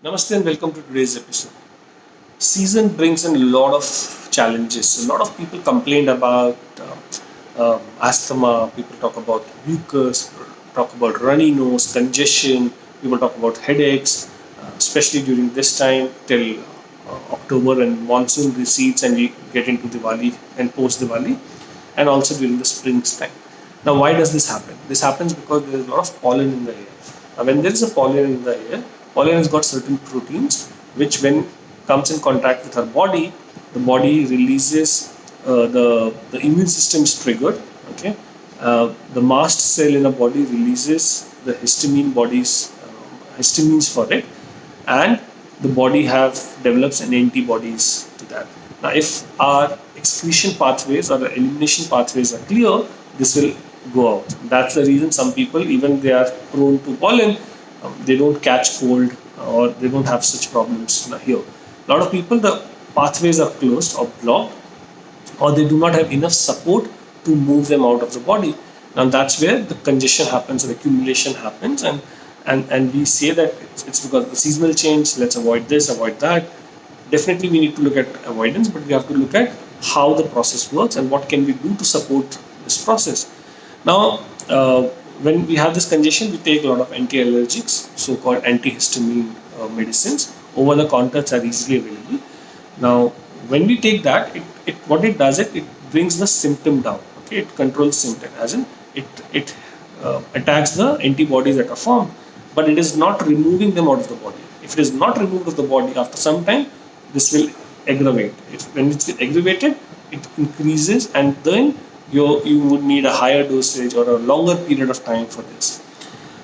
Namaste and welcome to today's episode. Season brings in a lot of challenges. A lot of people complained about asthma. People talk about mucus. Talk about runny nose, congestion. People talk about headaches, especially during this time till October and monsoon recedes and we get into Diwali and post Diwali, and also during the spring's time. Now, why does this happen? This happens because there is a lot of pollen in the air. When there is a pollen in the air, pollen has got certain proteins which, when comes in contact with our body, the body releases the immune system is triggered. Okay, the mast cell in the body releases the histamines for it, and the body have develops an antibodies to that. Now, if our excretion pathways or the elimination pathways are clear, this will go out. That's the reason some people, even they are prone to pollen, they don't catch cold or they don't have such problems here. A lot of people, the pathways are closed or blocked, or they do not have enough support to move them out of the body. Now that's where the congestion happens, or accumulation happens, and we say that it's because of the seasonal change. Let's avoid this, avoid that. Definitely, we need to look at avoidance, but we have to look at how the process works and what can we do to support this process. Now, when we have this congestion, we take a lot of anti-allergics, so-called antihistamine medicines. Over the counters are easily available. Now, when we take that, it what it does it brings the symptom down. Okay, it controls symptom, as in it attacks the antibodies that are formed, but it is not removing them out of the body. If it is not removed of the body, after some time, this will aggravate. When it's aggravated, it increases, and then you would need a higher dosage or a longer period of time for this.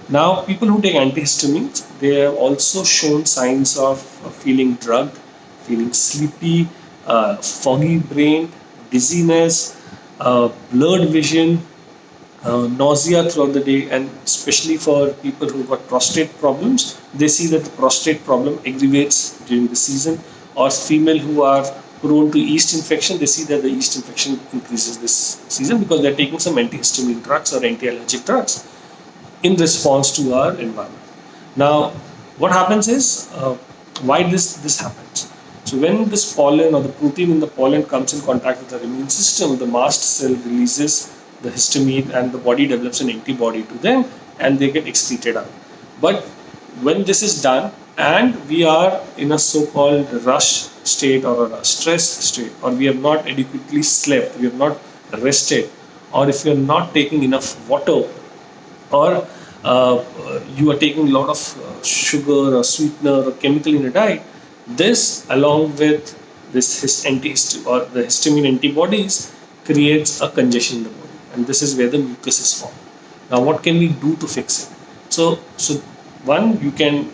Now, people who take antihistamines, they have also shown signs of feeling drugged, feeling sleepy, foggy brain, dizziness, blurred vision, nausea throughout the day, and especially for people who got prostate problems, they see that the prostate problem aggravates during the season. Or female who are prone to yeast infection, they see that the yeast infection increases this season because they're taking some antihistamine drugs or anti-allergic drugs in response to our environment. Now, what happens is why this happens. So when this pollen or the protein in the pollen comes in contact with our immune system, the mast cell releases the histamine, and the body develops an antibody to them, and they get excreted out. But when this is done, and we are in a so-called rush state or a stress state, or we have not adequately slept, we have not rested, or if we are not taking enough water, or you are taking a lot of sugar or sweetener or chemical in your diet, this along with this or the histamine antibodies creates a congestion in the body, and this is where the mucus is formed. Now, what can we do to fix it? So one, you can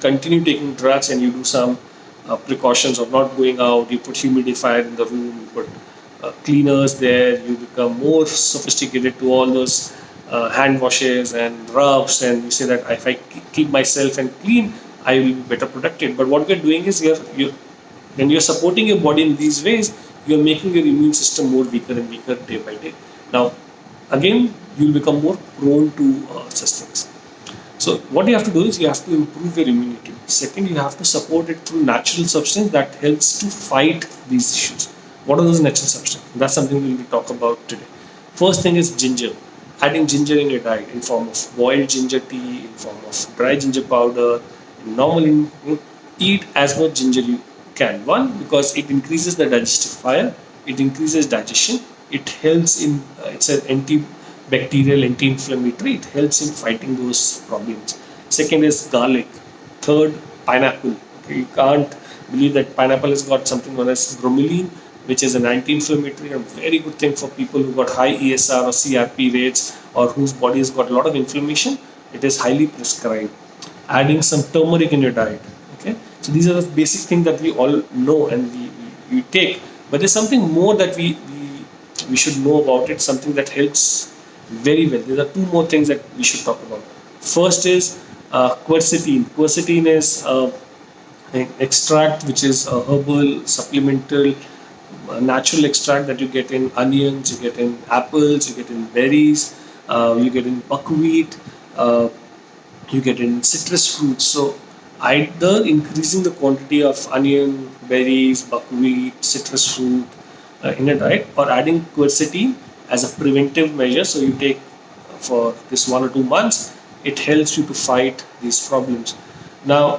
continue taking drugs, and you do some precautions of not going out. You put humidifier in the room, you put cleaners there, you become more sophisticated to all those hand washes and rubs, and you say that if I keep myself and clean, I will be better protected. But what we're doing is when you're supporting your body in these ways, you're making your immune system more weaker and weaker day by day. Now, again, you'll become more prone to such things. So what you have to do is you have to improve your immunity. Second, you have to support it through natural substance that helps to fight these issues. What are those natural substances? That's something we'll talk about today. First thing is ginger. Adding ginger in your diet in form of boiled ginger tea, in form of dry ginger powder. Normally, eat as much ginger you can. One, because it increases the digestive fire, it increases digestion, it helps in it's an antibacterial, anti-inflammatory. It helps in fighting those problems. Second is garlic. Third, pineapple. Okay, you can't believe that pineapple has got something known as bromelain, which is an anti-inflammatory and very good thing for people who got high ESR or CRP rates, or whose body has got a lot of inflammation. It is highly prescribed. Adding some turmeric in your diet. Okay, so these are the basic things that we all know and we take. But there's something more that we should know about it. Something that helps very well. There are two more things that we should talk about. First is quercetin. Quercetin is an extract which is a herbal supplemental natural extract that you get in onions, you get in apples, you get in berries, you get in buckwheat, you get in citrus fruits. So either increasing the quantity of onion, berries, buckwheat, citrus fruit in a diet, or adding quercetin as a preventive measure. So you take for this 1 or 2 months, it helps you to fight these problems. Now,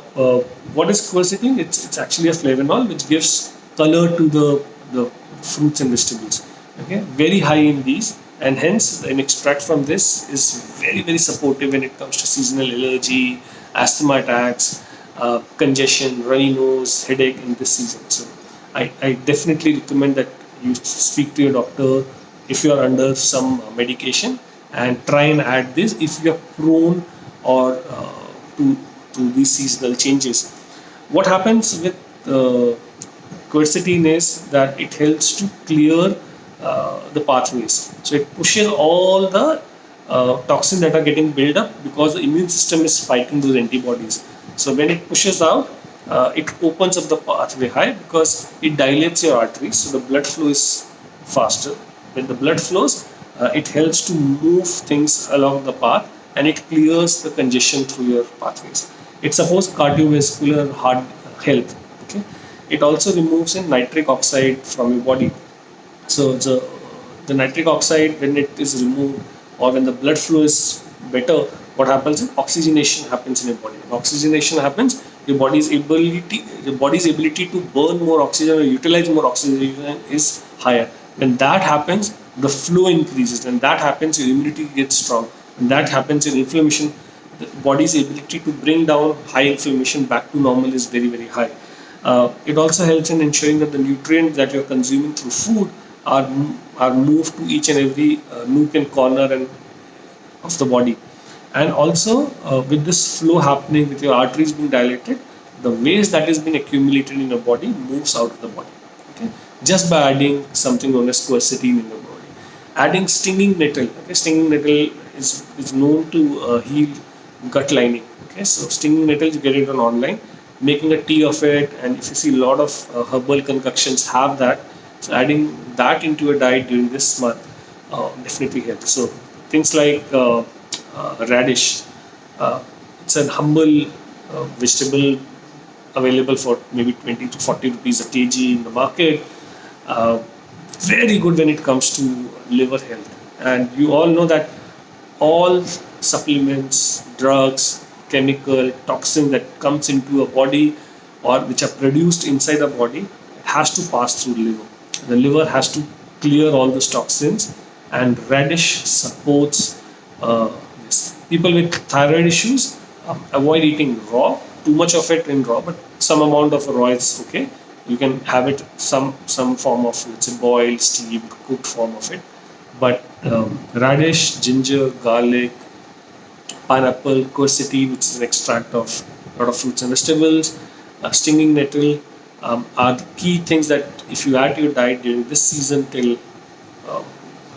what is quercetin? It's actually a flavanol which gives color to the fruits and vegetables. Okay, very high in these, and hence an extract from this is very supportive when it comes to seasonal allergy, asthma attacks, congestion, runny nose, headache in this season. So I definitely recommend that you speak to your doctor if you are under some medication, and try and add this if you are prone or to these seasonal changes. What happens with quercetin is that it helps to clear the pathways. So it pushes all the toxins that are getting built up because the immune system is fighting those antibodies. So when it pushes out, it opens up the pathway high because it dilates your arteries, so the blood flow is faster. When the blood flows, it helps to move things along the path, and it clears the congestion through your pathways. It supports cardiovascular heart health. Okay, it also removes in nitric oxide from your body. So the nitric oxide, when it is removed or when the blood flow is better, what happens is oxygenation happens in your body. When oxygenation happens, your body's ability to burn more oxygen or utilize more oxygen is higher. When that happens, the flow increases. When that happens, your immunity gets strong. When that happens, your inflammation, the body's ability to bring down high inflammation back to normal is very high. It also helps in ensuring that the nutrients that you're consuming through food are are moved to each and every nook and corner and of the body. And also, with this flow happening, with your arteries being dilated, the waste that has been accumulated in your body moves out of the body. Okay, just by adding something known as quercetin in your body. Adding stinging nettle. Okay, stinging nettle is known to heal gut lining. Okay, so stinging nettle, you get it on online. Making a tea of it, and if you see a lot of herbal concoctions have that, so adding that into your diet during this month definitely helps. So things like radish, it's an humble vegetable available for maybe 20 to 40 rupees a kg in the market. Uh, Very good when it comes to liver health. And you all know that all supplements, drugs, chemical, toxin that comes into a body or which are produced inside the body, it has to pass through the liver. The liver has to clear all those toxins, and radish supports this. People with thyroid issues avoid eating raw. Too much of it in raw, but some amount of raw is okay. You can have it some form of, let's say, boiled, steamed, cooked form of it. But radish, ginger, garlic, pineapple, quercetin, which is an extract of a lot of fruits and vegetables, stinging nettle, are the key things that if you add to your diet during this season till uh,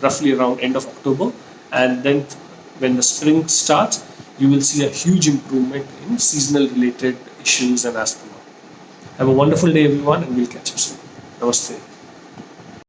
roughly around end of October, and then when the spring starts, you will see a huge improvement in seasonal related issues and asthma. Have a wonderful day, everyone, and we'll catch up soon. Namaste.